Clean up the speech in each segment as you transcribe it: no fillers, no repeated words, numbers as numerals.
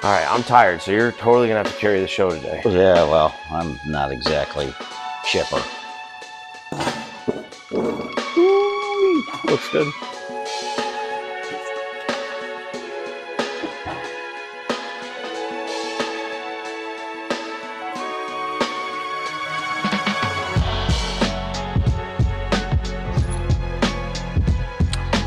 All right, I'm tired, so you're totally gonna have to carry the show today. Yeah, well, I'm not exactly chipper. Looks good.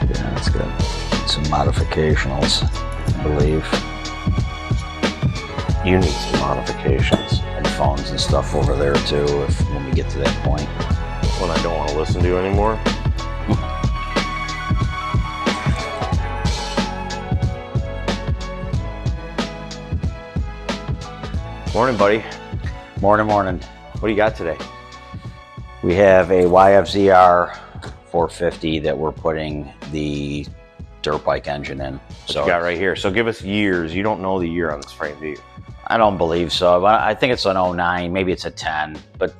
Yeah, that's good. Some modificationals, I believe. You need some modifications. Headphones and stuff over there too, when we get to that point. When I don't want to listen to you anymore. Morning, buddy. Morning, morning. What do you got today? We have a YFZR 450 that we're putting the dirt bike engine in. So you got right here. So give us years. You don't know the year on this frame, do you? I don't believe so, but I think it's an 09, maybe it's a 10, but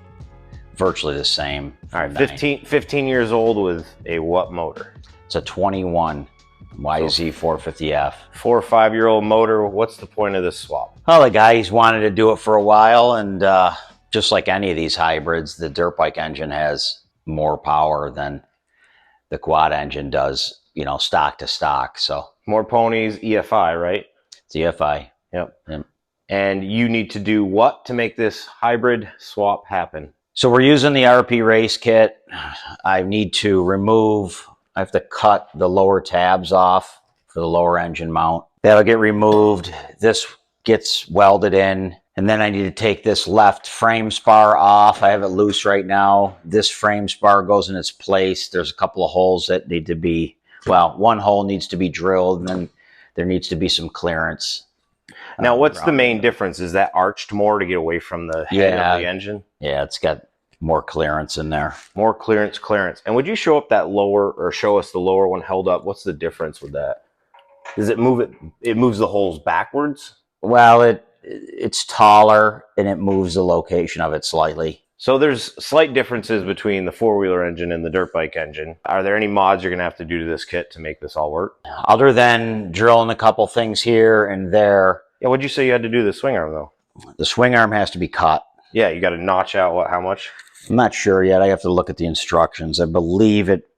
virtually the same. All right, 15 years old with a what motor? It's a 21 YZ 450F. 4 or 5 year old motor. What's the point of this swap? Well, the guys wanted to do it for a while, and just like any of these hybrids, the dirt bike engine has more power than the quad engine does, you know, stock to stock. So More ponies, EFI, right? it's EFI. Yep. And you need to do what to make this hybrid swap happen? So we're using the RPRace kit. I need to I have to cut the lower tabs off for the lower engine mount. That'll get removed. This gets welded in. And then I need to take this left frame spar off. I have it loose right now. This frame spar goes in its place. There's a couple of holes that need to be, well, one hole needs to be drilled, and then there needs to be some clearance. Now, what's the main difference? Is that arched more to get away from the head of the engine? Yeah, it's got more clearance in there. More clearance. And would you show up that lower, or show us the lower one held up? What's the difference with that? Does it move it? It moves the holes backwards? Well, it's taller, and it moves the location of it slightly. So there's slight differences between the four-wheeler engine and the dirt bike engine. Are there any mods you're going to have to do to this kit to make this all work? Other than drilling a couple things here and there. Yeah, what'd you say you had to do to the swing arm, though? The swing arm has to be cut. Yeah, you got to notch out what? How much? I'm not sure yet. I have to look at the instructions. I believe it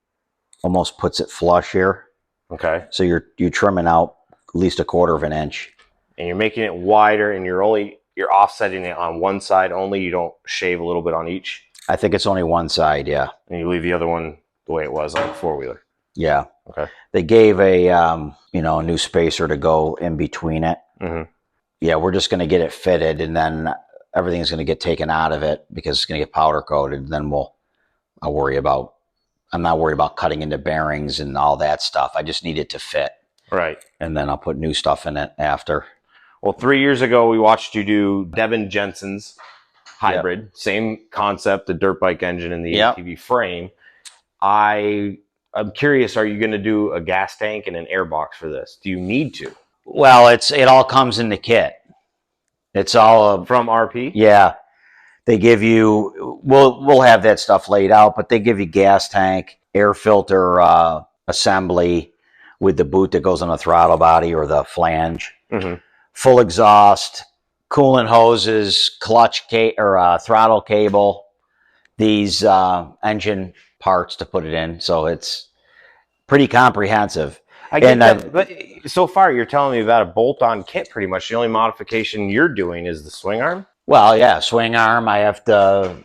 almost puts it flush here. Okay. So you're trimming out at least 1/4 inch. And you're making it wider, and you're offsetting it on one side only. You don't shave a little bit on each. I think it's only one side, yeah. And you leave the other one the way it was on the four-wheeler. Yeah. Okay. They gave a a new spacer to go in between it. Mm-hmm. Yeah, we're just going to get it fitted, and then everything's going to get taken out of it because it's going to get powder coated. Then I'm not worried about cutting into bearings and all that stuff. I just need it to fit. Right. And then I'll put new stuff in it after. Well, 3 years ago, we watched you do Devin Jensen's hybrid. Yep. Same concept, the dirt bike engine and the ATV frame. I'm curious, are you going to do a gas tank and an air box for this? Do you need to? Well, it all comes in the kit. It's all from RP? Yeah. They give you, we'll have that stuff laid out, but they give you gas tank, air filter assembly with the boot that goes on the throttle body or the flange. Mm-hmm. Full exhaust, coolant hoses, clutch throttle cable, these engine parts to put it in. So it's pretty comprehensive. I get that, but so far you're telling me about a bolt-on kit pretty much. The only modification you're doing is the swing arm? Well, yeah, swing arm. I have to,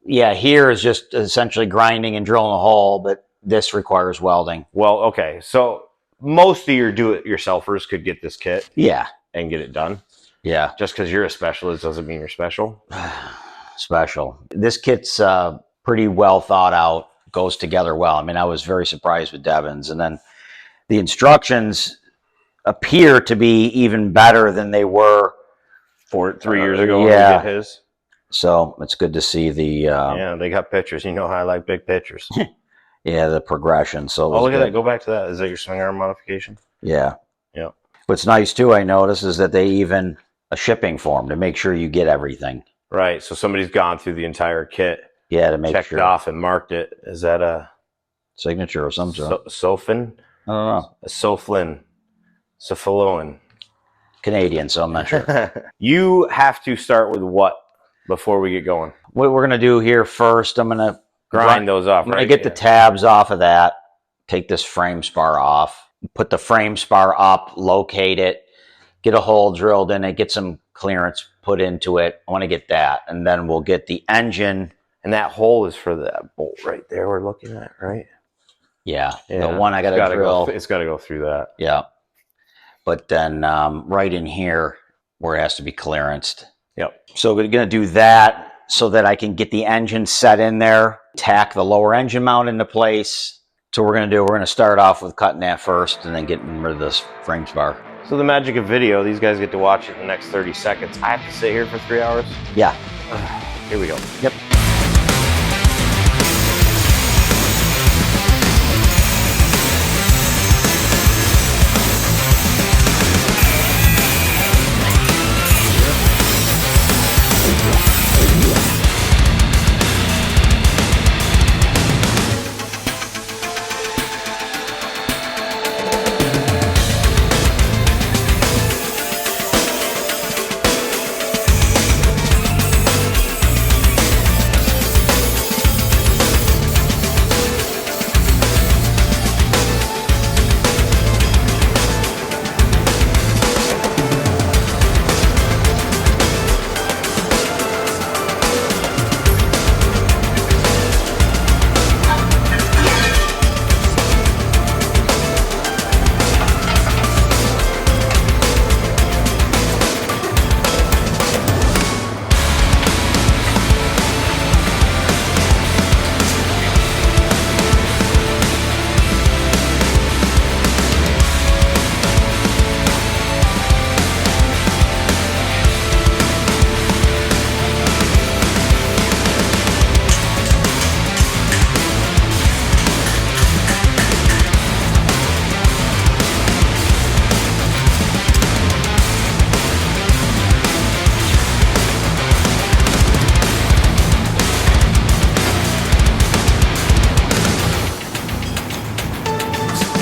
here is just essentially grinding and drilling a hole, but this requires welding. Well, okay. So most of your do-it-yourselfers could get this kit. Yeah. And get it done. Yeah. Just because you're a specialist doesn't mean you're special. Special. This kit's pretty well thought out, goes together well. I mean, I was very surprised with Devin's. And then the instructions appear to be even better than they were 3 years ago when we did his. So it's good to see the... yeah, they got pictures. You know how I like big pictures. Yeah, the progression. So look at that. Go back to that. Is that your swing arm modification? Yeah. Yeah. What's nice too, I notice, is that they even a shipping form to make sure you get everything. Right. So somebody's gone through the entire kit. Yeah, to make checked sure. Checked off and marked it. Is that a signature or some sort? Sofin? I don't know. A Soflin. Sofaloin. Canadian, so I'm not sure. You have to start with what before we get going? What we're going to do here first, I'm going to Grind those off, I'm going right? to get the tabs off of that, take this frame spar off, put the frame spar up, locate it, get a hole drilled in it, get some clearance put into it. I want to get that, and then we'll get the engine. And that hole is for that bolt right there we're looking at, right? Yeah. The one I got to drill. It's got to go through that. Yeah. But then right in here where it has to be clearanced. Yep. So we're going to do that so that I can get the engine set in there, tack the lower engine mount into place. So we're going to start off with cutting that first and then getting rid of this frame spar. So the magic of video, these guys get to watch it in the next 30 seconds. I have to sit here for 3 hours? Yeah. Here we go. Yep.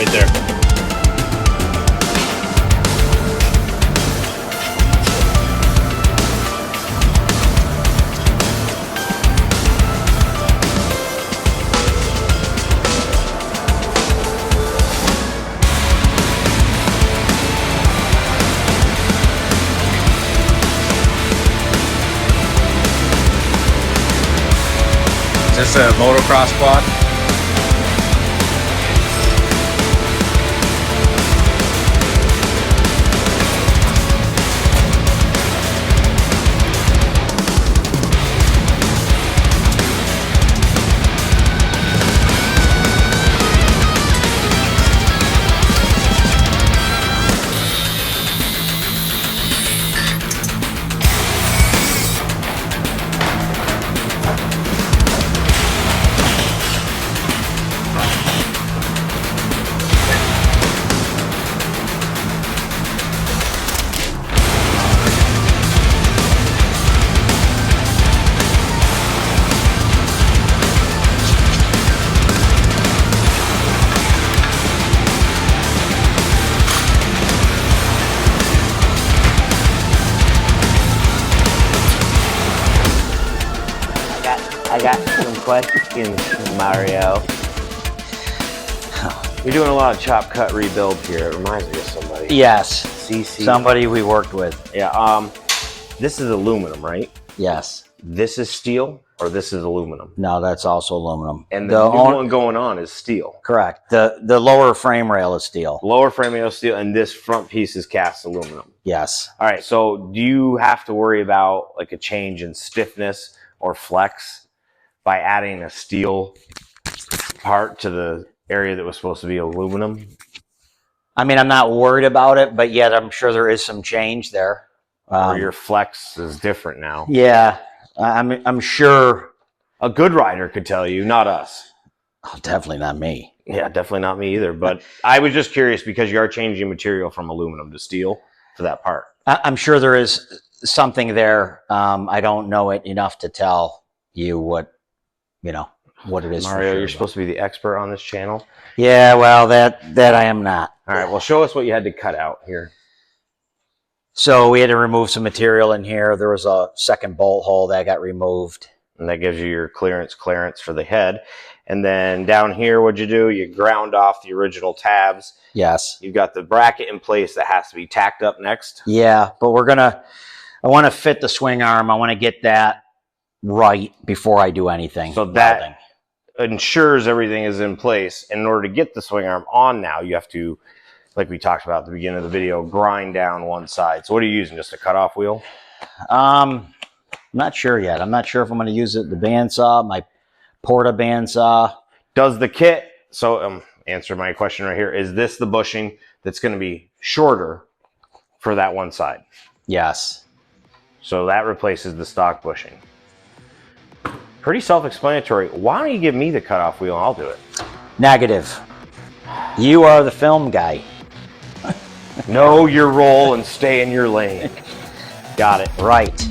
Right there. Is this a motocross quad? I got some questions, Mario. You're doing a lot of chop cut rebuilds here. It reminds me of somebody. Yes. CC. Somebody we worked with. Yeah. This is aluminum, right? Yes. This is steel, or this is aluminum. No, that's also aluminum. And the new one going on is steel. Correct. The lower frame rail is steel. Lower frame rail steel, and this front piece is cast aluminum. Yes. All right. So do you have to worry about like a change in stiffness or flex by adding a steel part to the area that was supposed to be aluminum? I mean, I'm not worried about it, but yet I'm sure there is some change there. Or your flex is different now. Yeah, I'm sure. A good rider could tell you, not us. Oh, definitely not me. Yeah, definitely not me either. But I was just curious because you are changing material from aluminum to steel for that part. I'm sure there is something there. I don't know it enough to tell you what it is. Mario, you're supposed to be the expert on this channel. Yeah, well, that I am not. All right, well, show us what you had to cut out here. So we had to remove some material in here. There was a second bolt hole that got removed. And that gives you your clearance for the head. And then down here, what'd you do? You ground off the original tabs. Yes. You've got the bracket in place that has to be tacked up next. Yeah, but I want to fit the swing arm. I want to get that right before I do anything. So that ensures everything is in place. And in order to get the swing arm on now, you have to, like we talked about at the beginning of the video, grind down one side. So what are you using? Just a cutoff wheel? I'm not sure yet. I'm not sure if I'm going to use the bandsaw, my Porta bandsaw. Does the kit, so answer my question right here, is this the bushing that's going to be shorter for that one side? Yes. So that replaces the stock bushing. Pretty self-explanatory. Why don't you give me the cutoff wheel and I'll do it? Negative. You are the film guy. Know your role and stay in your lane. Got it. Right.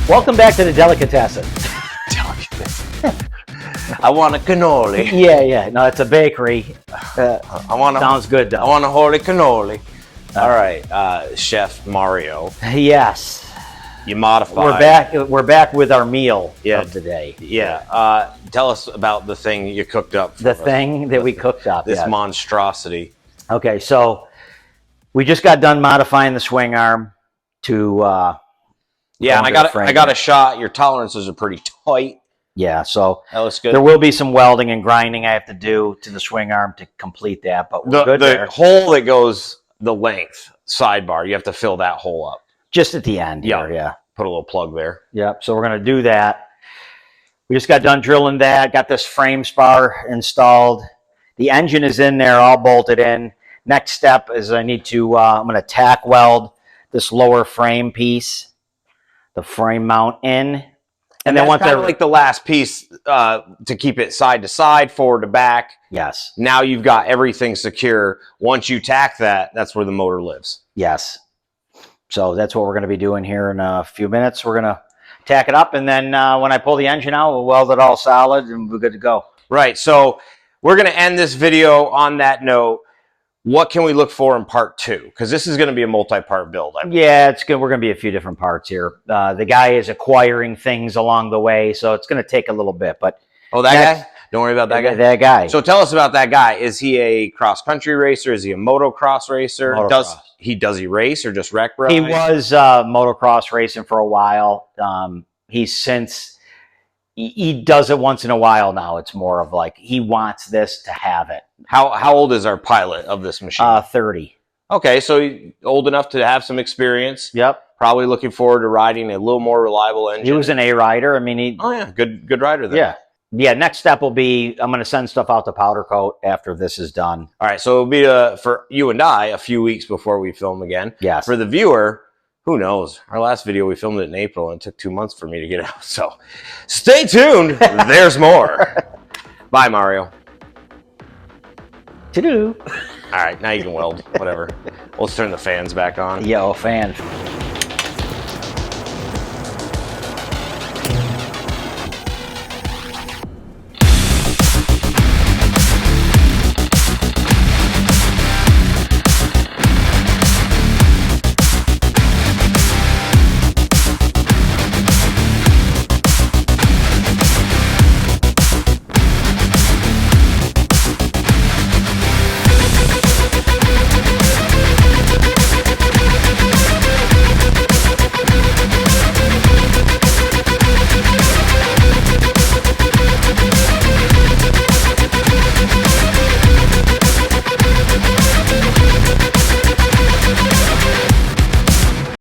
Welcome back to the delicatessen. I want a cannoli. Yeah. No, it's a bakery. Sounds good though. I want a holy cannoli. All right, Chef Mario. Yes. You modified. We're back with our meal of the day. Yeah. Tell us about the thing you cooked up. The thing that we cooked up. This monstrosity. Okay, so we just got done modifying the swing arm to. Yeah, and I got a shot. Your tolerances are pretty tight. Yeah, so that looks good. There will be some welding and grinding I have to do to the swing arm to complete that, but we're good there. The hole that goes the length sidebar, you have to fill that hole up. Just at the end here, yeah. Put a little plug there. Yep, so we're going to do that. We just got done drilling that, got this frame spar installed. The engine is in there, all bolted in. Next step is I need to, I'm going to tack weld this lower frame piece, the frame mount in. And then once kind of like the last piece to keep it side to side, forward to back. Yes. Now you've got everything secure. Once you tack that, that's where the motor lives. Yes. So that's what we're going to be doing here in a few minutes. We're going to tack it up, and then when I pull the engine out, we'll weld it all solid, and we're good to go. Right. So we're going to end this video on that note. What can we look for in part 2? Because this is going to be a multi-part build. Yeah, it's good. We're going to be a few different parts here. The guy is acquiring things along the way, so it's going to take a little bit. But guy? Don't worry about that guy. That guy. So tell us about that guy. Is he a cross-country racer? Is he a motocross racer? Motocross. Does he race or just wreck ride? He was motocross racing for a while. He does it once in a while now. It's more of like he wants this to have it. How old is our pilot of this machine? 30. Okay, so he's old enough to have some experience. Yep. Probably looking forward to riding a little more reliable engine. He was an A rider. I mean, good rider then. Yeah. Next step will be I'm going to send stuff out to powder coat after this is done. All right, so it'll be for you and I a few weeks before we film again. Yes. For the viewer, who knows? Our last video, we filmed it in April, and it took 2 months for me to get out. So stay tuned. There's more. Bye, Mario. To-do. All right, now you can weld. Whatever. Let's turn the fans back on. Yo, fan.